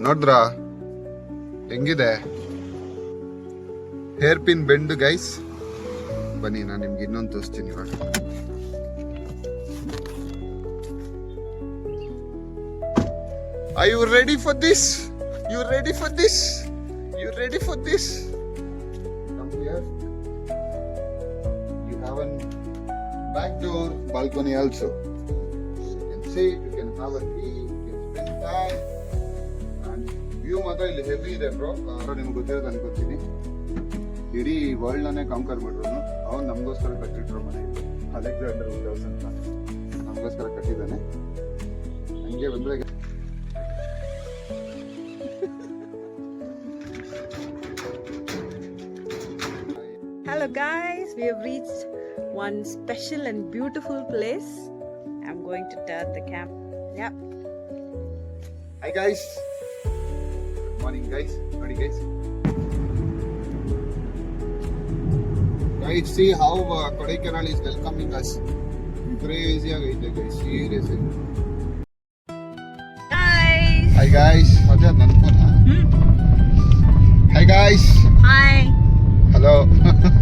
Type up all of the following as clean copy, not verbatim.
ನೋಡ್ರಾ ಹೆಂಗಿದೆ hair pin bend guys. ಬನ್ನಿ ನಾನು ನಿಮ್ಗೆ ಇನ್ನೊಂದು ತೋರಿಸ್ತೀನಿ ಇವಾಗ. Are you ready for this? You ready for this? You ready for this? Come here. You have a back door balcony also. You can sit, you can have a tea, you can spend time. And view ಮಾತ್ರ ಇಲ್ಲಿ heavy ಇದೆ bro. ನಿಮ್ಗೆ ಗೊತ್ತಿರೋದು ಅನ್ಕೋತೀನಿ. ಇಡೀ world ನಾನೇ conquer ಮಾಡಿರೋನು. ಅವನು ನಮಗೋಸ್ಕರ ಕಟ್ಟಿಟ್ರು ಮನೆ. ಅಲೆಕ್ಸಾಂಡರ್ ವಿಂಡೋಸ್ ಅಂತ ನಮಗೋಸ್ಕರ ಕಟ್ಟಿದ್ದಾನೆ. ಹಂಗೆ ಬಂದ್ರೆ Hello guys, we have reached one special and beautiful place. I'm going to turn the camp. Yep. Hi guys. Good morning guys. Ready guys? Guys, see how Kodaikanal is welcoming us. Crazy agayte guys. Seriously. Guys. Hi guys. Madhya nan phone. Hi guys. Hi. Hello.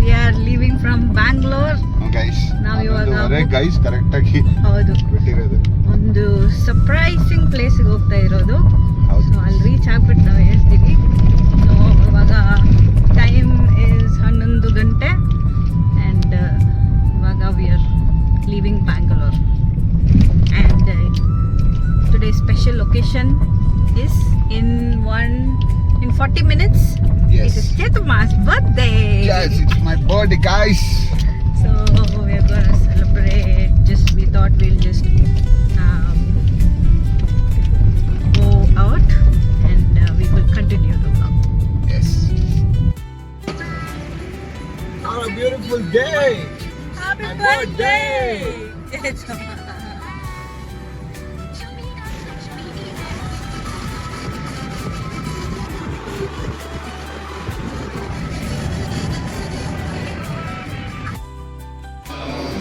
We are leaving from Bangalore. Guys. Now ಇವಾಗ guys correct ಆಗಿ ಹೌದು ಬಿಟ್ಟಿರೋದು. ಒಂದು surprising place ಗೆ ಹೋಗ್ತಾ ಇರೋದು. ಹೌದು. So ಅಲ್ಲಿ reach ಆಗ್ಬಿಟ್ಟು ನಾವು ಹೇಳ್ತೀವಿ. ಸೊ ಇವಾಗ ಟೈಮ್ ಇಸ್ 11 ಗಂಟೆ ಅಂಡ್ ಇವಾಗ we are living Bangalore and today special location is in 40 minutes. Yes. It is Chetama's birthday. Yes, it's my birthday guys. So we are going to celebrate. We thought we'll just go out and we will continue the vlog. Yes. Have a beautiful day. Happy My birthday!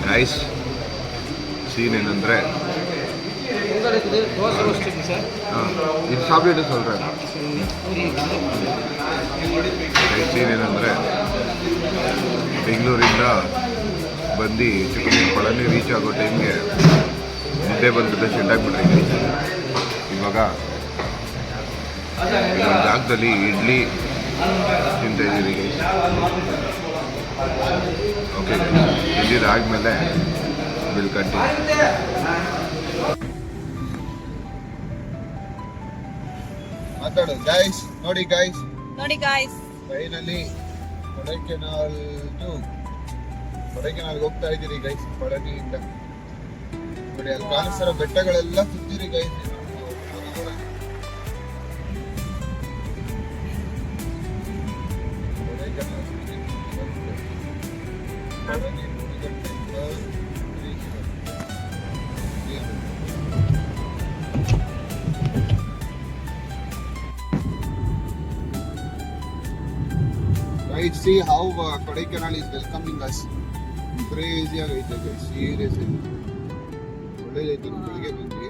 Guys scene ಏನಂದರೆ ಇದು ಸಾಬಿಟ್ಟು சொல்கிறேன். Scene ಏನಂದರೆ ಬೆಂಗಳೂರಿಂದ ಬಂದು Chikkamagaluru Palani reach ಆಗೋ ಟೈಮ್ಗೆ ಮುದ್ದೆ ಬಂದಿದ್ದ ಚೆಂಡಾಗ್ಬಿಟ್ರಿ. ಇವಾಗ ಇನ್ನೊಂದು ಜಾಗದಲ್ಲಿ ಇಡ್ಲಿ ತಿಂತಾಯಿದ್ದೀರಿ ಗೈಸ್. ಓಕೆ ಇದಾದ್ಮೇಲೆ ವಿಲ್ ಕಂಟಿನ್ಯೂ. ಮಾತಾಡು ಗೈಸ್. ನೋಡಿ ಗೈಸ್ ಫೈನಲಿ ಕೊಡೈಕೆನಾಲ್ಗೆ ಹೋಗ್ತಾ ಇದ್ದೀರಿ ಗೈಸ್. ಪಳನಿಯಿಂದ ನೋಡಿ ಅಲ್ಲಿ ಕಾಣಿಸ್ತಾರ ಬೆಟ್ಟಗಳೆಲ್ಲ ಸುತ್ತೀರಿ guys. Right, see how Kodaikanal is welcoming us. Crazy agayte guys. Seriously. ಒಳ್ಳೆದೈತೆ. ಬೆಳಿಗ್ಗೆ ಬಂದ್ವಿ.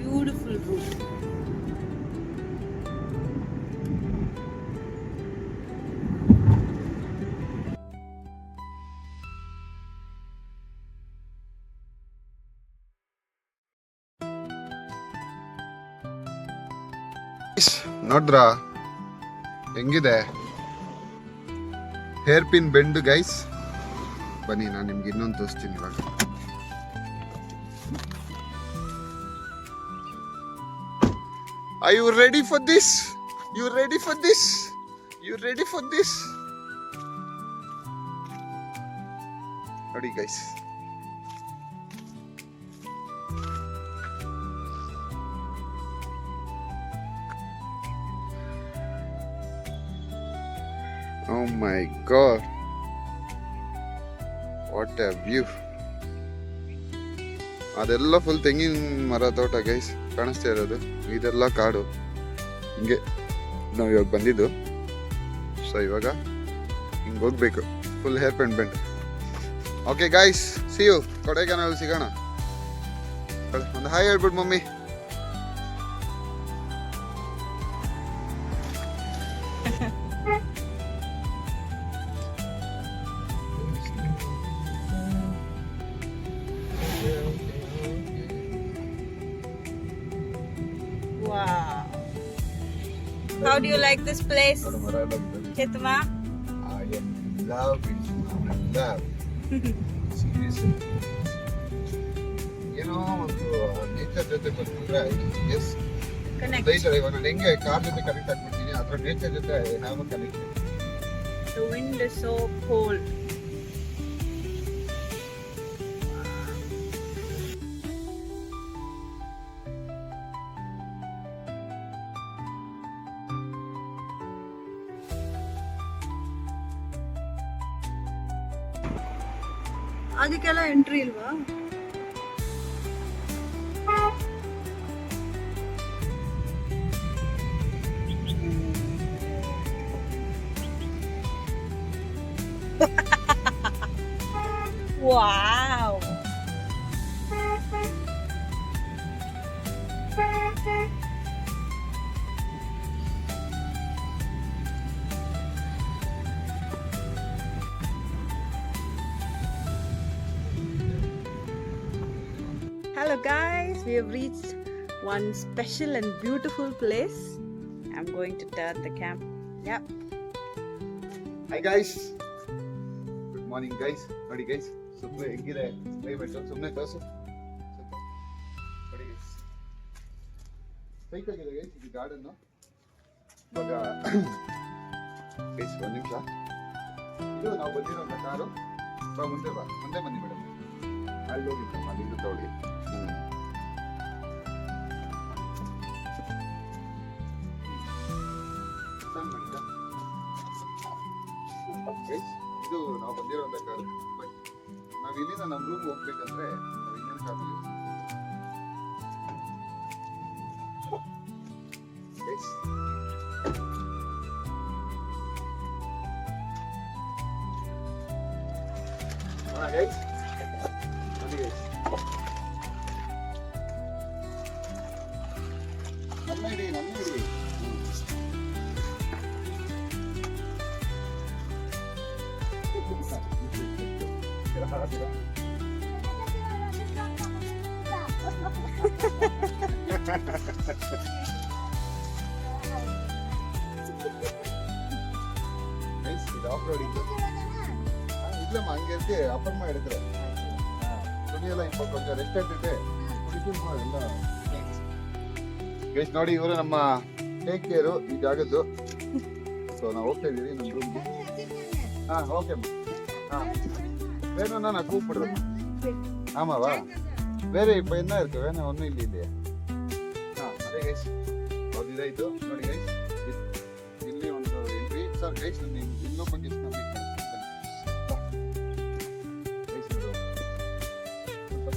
Beautiful route. ನೋಡ್ರಾ ಹೆಂಗಿದೆ ಹೇರ್ ಪಿನ್ ಬೆಂಡ್ ಗೈಸ್. ಬನ್ನಿ ನಾನು ನಿಮ್ಗೆ ಇನ್ನೊಂದು ತೋರಿಸ್ತೀನಿ ಇವಾಗ. Are you ready for this? You ready for this? You ready for this? ನೋಡಿ guys. Oh my god, what a view. ಅದೆಲ್ಲ ಫುಲ್ ತೆಂಗಿನ ಮರ ತೋಟ ಗೈಸ್ ಕಾಣಿಸ್ತಾ ಇರೋದು. ಇದೆಲ್ಲ ಕಾಡು. ಹಿಂಗೆ ನಾವು ಇವಾಗ ಬಂದಿದ್ದು. ಸೊ ಇವಾಗ ಹಿಂಗೆ ಹೋಗ್ಬೇಕು full hair bend. Okay guys, see you Kodaikanal ಸಿಗೋಣ. ಒಂದು ಹಾಯ್ ಹೇಳ್ಬಿಟ್ಟು mummy. Wow. How do you like this place, Chitma? I am in love with love. Seriously. ಏನೋ ಒಂದು ನೇಚರ್ ಜೊತೆ ಬಂದ್ರೆ ಎಸ್ Connect. ಬೈತಾರೆ ಇವಾಗ ನಾನು ಹೆಂಗೆ ಕಾರ್ ಜೊತೆ ಕನೆಕ್ಟ್ ಆಗ್ಬಿಡ್ತೀನಿ ಅದ್ರ ನೇಚರ್ ಜೊತೆ ನಾವು connect. The wind is so cold. ಅದಕ್ಕೆಲ್ಲ ಎಂಟ್ರಿ ಇಲ್ವಾ? Wow. Hello guys, we have reached one special and beautiful place. I'm going to turn the camp. Yep. Hi guys, good morning guys. ನೋಡಿ guys, ಸುಮ್ಮನೆ ಹೆಂಗಿದೆ climate, ಸುಮ್ಮನೆ ತೋರಿಸು. ನೋಡಿ guys, ಸೈಕಾಗಿದೆ guys ಇದು ಗಾರ್ಡನ್ನು. ಇವಾಗ ಗೈಸ್ ಒಂದು ನಿಮಿಷ, ಇದು ನಾವು ಬಂದಿರೋಂಥ ಕಾರು. ಮುಂದೆ ಬಾ, ಮುಂದೆ ಬನ್ನಿ ಮೇಡಮ್. ಅಲ್ಲಿ ಹೋಗಿದ್ದಮ್ಮ, ಅಲ್ಲಿಂದ ತಗೊಳ್ಳಿ. ಇದು ನಾವು ಬಂದಿರೋಂಥ ಕಾರು. ಬಟ್ ನಾವು ಇಲ್ಲಿಂದ ನಮ್ಮ ರೂಮ್ ಹೋಗ್ಬೇಕಂದ್ರೆ ನಾವು ಇನ್ನೊಂದು ಕಾರು ನಮ್ಮ ಇಡಿ ಇದು ಆಫ್ ರೋಡ್ ಇದು இல்லம்மா அங்க இருக்கு அப்புறமா எடுக்கிறேன். துணியெல்லாம் இப்போ கொஞ்சம் ரெஸ்ட் எடுத்துட்டு ಕುಡಿಸುವ ಎಲ್ಲ ಗೈಸ್. ನೋಡಿ ಇವರು ನಮ್ಮ ಟೇಕ್ ಕೇರು ಈ ಜಾಗದ್ದು. ಸೊ ನಾವು ಹೋಗ್ತಾ ಇದೀವಿ ನಮ್ಮ ರೂಮ್ಗೆ. ಓಕೆ வேணும்னா நான் கூப்பிடுறேன். ஆமாவா? ಬೇರೆ இப்போ என்ன இருக்கு? வேணும் ஒன்றும் இல்லை இல்லையா? ಅದೇ ಗೈಸ್ ಅವ್ರು ಇದಾಯಿತು. ನೋಡಿ ಗೈಸ್, ಇಲ್ಲಿ ಒಂದು ಎಂಟ್ರಿ. ಸರ್ ಗೈಸ್, ನಾನು ಇನ್ನೊಬ್ಬ ಗೆಸ್ಟ್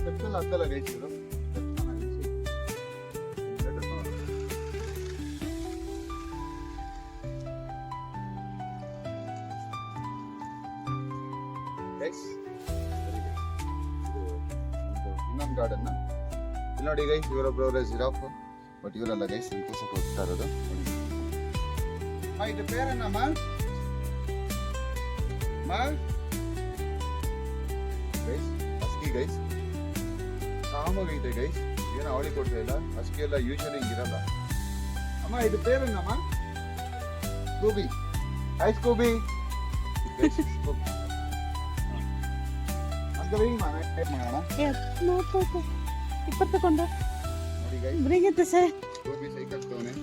ಸ್ಟೆಪ್ಸಲ್ಲಿ ಹತ್ತಲ್ಲ ಗೈಸ್ ಇವರು. ಇನ್ನೊಂದು ಗಾರ್ಡನ್ ಇಲ್ಲಿ ನೋಡಿ ಗೈಸ್. ಇವರೊಬ್ಬರವರೇ ಜಿರಾಫ್, ಬಟ್ ಇವರಲ್ಲ ಗೈಸ್, ಸಂತೋಷಕ್ಕೆ ಹೋಗ್ತಾ ಇರೋದು. ಇದು ಪೇರೇನಮ್ಮ? ಗೈಸ್ ಹಸ್ಕಿ ಗೈಸ್, ಕಾಮಾಗೈತೆ ಗೈಸ್. ಏನು ಅವಳಿ ಕೊಡ್ತಾ ಇಲ್ಲ. ಹಸ್ಕಿ ಎಲ್ಲ ಯೂಶಲಿ ಹಿಂಗಿರಲ್ಲ. ಅಮ್ಮ ಇದು ಪೇರೇನಮ್ಮ? ಸ್ಕೂಬಿ. Hi Scooby. ಇಪ್ಪತ್ತಕೊಂಡ ನೋಡಿ ಗೈಸ್, ಬ್ರಿಂಗಿತ್ತೆ ಸರ್. ಸ್ಕೂಬಿ ಸೈಕಲ್ ತೋನೆ.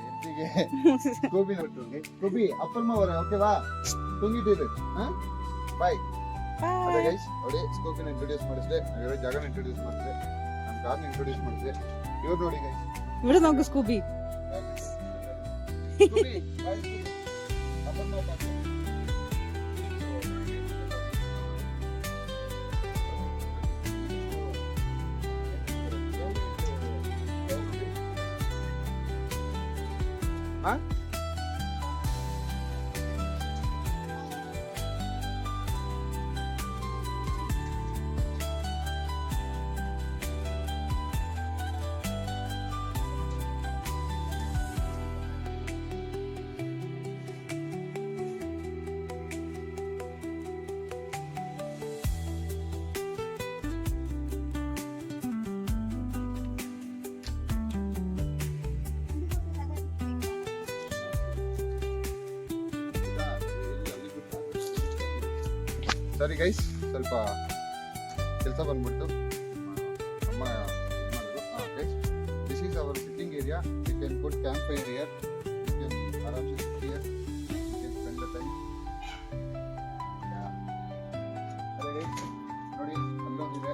ಎಂಟಿಗೆ ಸ್ಕೂಬಿನ ಬಿಟ್ಟು ಸ್ಕೂಬಿ ಅಪ್ಪಲ್ಮ ಅವರ ಓಕೆವಾ ತುಂಗಿಟ್ಟಿದೆ ಬಾಯ್ ಅದೇ ಗೈಸ್ ನೋಡಿ ಸ್ಕೂಬಿನ ಇಂಟ್ರೊಡ್ಯೂಸ್ ಮಾಡಿಸಿದೆ ನಾವಿರೋ ಜಾಗನ ಇಂಟ್ರೊಡ್ಯೂಸ್ ಮಾಡಿಸಿದೆ ನಮ್ಮ ಕಾರ್ನ ಇಂಟ್ರೊಡ್ಯೂಸ್ ಮಾಡಿಸಿದೆ ಇವ್ರು ನೋಡಿ ಗೈಸ್ ഇവിടെ നോക്ക് സ്കൂബി ಸ್ಕೂಬಿ ಬಾಯ್ ಸ್ಕೂಬಿ ಅಪ್ಪಲ್ಮ ಪಾಪ Huh? ಸರಿ ಗೈಸ್ ಸ್ವಲ್ಪ ಕೆಲಸ ಬಂದ್ಬಿಟ್ಟು ಅಮ್ಮ ಮಾಡಿದ್ರು this is our sitting area you can put campfire here you can ಆರಾಮ್ಸೆ sit here you can spend the time ನೋಡಿ ಅಲ್ಲೊಂದಿದೆ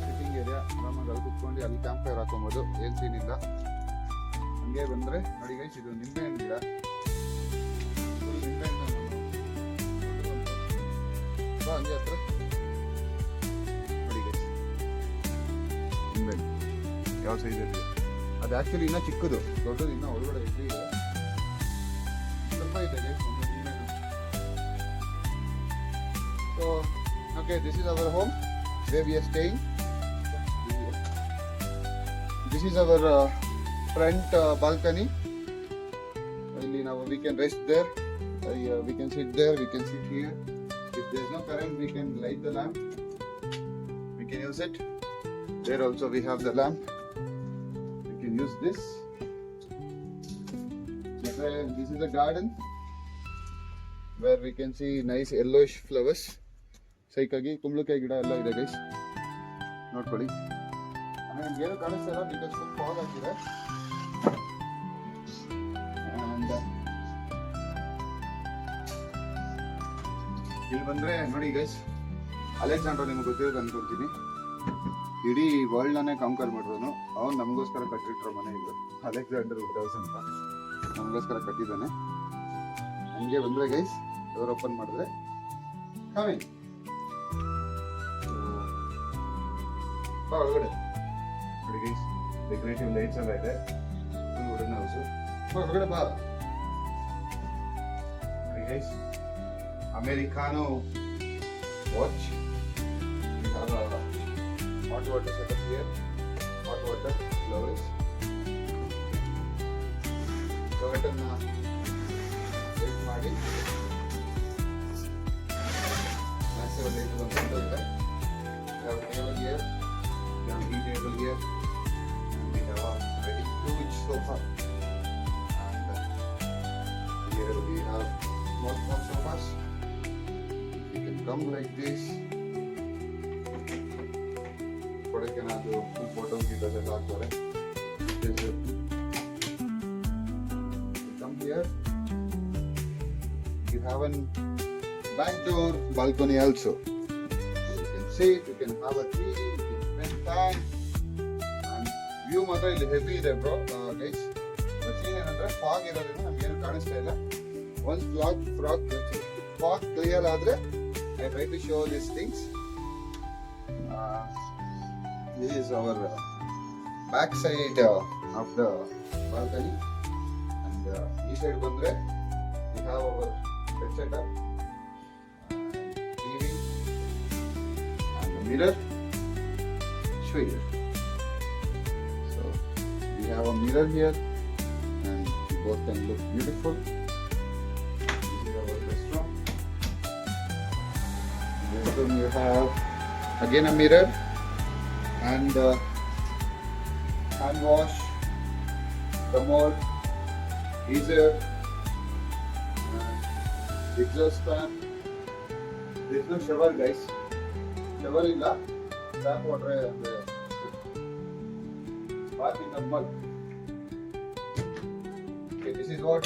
ಸಿಟ್ಟಿಂಗ್ ಏರಿಯಾ ಆರಾಮಾಗಿ ಅಲ್ಲಿ ಕುತ್ಕೊಂಡು ಅಲ್ಲಿ ಕ್ಯಾಂಪ್ ಫೈರ್ ಹಾಕೊಬೋದು ಏನು ಸೀನ್ ಇಲ್ಲ ಹಂಗೆ ಬಂದರೆ ನೋಡಿ ಗೈಸ್ ಇದು ನಿಂಬೆ ಹಣ್ಣು ಗಿಡ ನಿಂಬೆ ಹಣ್ಣು ಹಂಗೆ ಹತ್ರ ನೋಡಿ ಗೈಸ್ ನಿಂಬೆ ಯಾವ ಸೈಜ್ ಇದೆ ಅದು ಆ್ಯಕ್ಚುಲಿ ಇನ್ನೂ ಚಿಕ್ಕದು ದೊಡ್ಡದು ಇನ್ನೂ ಒಳಗಡೆ ಇದೆ ಸ್ವಲ್ಪ ಇದೆ ಗೈಸ್ ಒಂದು ನಿಂಬೆ so okay this is our home where we are staying. This is our front balcony. We can rest there. We can sit there. We can sit here. If there is no current, we can light the lamp. We can use it. There also we have the lamp. We can use this. This is the garden where we can see nice yellowish flowers. ಸೈಕಾಗಿ ಕುಂಬಳಕಾಯಿ ಗಿಡ ಎಲ್ಲ ಇದೆ guys ನೋಡ್ಕೊಳ್ಳಿ. ಆಮೇಲೆ ನಿಮ್ಗೆ ಏನು ಕಾಣಿಸ್ತಾ because full fog ಆಗ್ತಿದೆ. ಆ್ಯಂಡ್ ಇಲ್ಲಿ ಬಂದರೆ ನೋಡಿ ಗೈಸ್ ಅಲೆಕ್ಸಾಂಡರ್ ನಿಮ್ಗೆ ಗೊತ್ತಿರೋದು ಅನ್ಕೊಳ್ತೀನಿ. ಇಡೀ ವರ್ಲ್ಡ್ನೇ ಕಾಂಕರ್ ಮಾಡಿರೋನು ಅವ್ನು ನಮಗೋಸ್ಕರ ಕಟ್ಟಿಟ್ರೋ ಮನೆ ಇದು ಅಲೆಕ್ಸಾಂಡರ್ ವುಡ್ ಹೌಸ್ ಅಂತ ನಮಗೋಸ್ಕರ ಕಟ್ಟಿದ್ದಾನೆ. ಹಂಗೆ ಬಂದರೆ ಗೈಸ್ ಡೋರ್ ಓಪನ್ ಮಾಡಿದ್ರೆ ಕಮಿಂಗ್ ಒಳಗಡೆ ನೋಡಿ ಗೈಸ್ ಡೆಕೋರೇಟಿವ್ ಲೈಟ್ಸ್ ಎಲ್ಲ ಇದೆ. Full wooden house. ಹೊರಗಡೆ ಬಾ ನೋಡಿ guys Americano watch. Hot water setup here. Hot water flowers ಕರ್ಟನ್ನ ವೇಟ್ ಮಾಡಿ ಮ್ಯಾಸಿವ್ ಲೈಟ್ ಒಂದು ವಿಂಡೋ ಇದೆ. Table here. Tea table here, and we have a very huge sofa, and here we have more sofas. You can come like this. Kodaikanal full photo videos ಎಲ್ಲ ಹಾಕ್ತಾರೆ. Come here. You have a back door balcony also. You can sit. You can have a tea. time and view ಮಾತ್ರ ಇಲ್ಲಿ heavy ಇದೆ bro guys. Scene ಏನಂದ್ರೆ fog ಇರೋದ್ರಿಂದ ನಮ್ಗೆ ಏನು ಕಾಣಿಸ್ತಾ ಇಲ್ಲ. ಒನ್ಸ್ ಫಾಗ್ ಕ್ಲಿಯರ್ ಆದ್ರೆ I try to show this things. This is our back side of the balcony. And ಈ ಸೈಡ್ ಬಂದ್ರೆ we have our bed setup, TV and mirror. Here. So we have a mirror here and we both can look beautiful. This is our restaurant. In this room you have again a mirror and hand wash, commode, geyser, exhaust fan. There is no shower guys. Shower illa. Tap water bath in the mud. Okay, this is what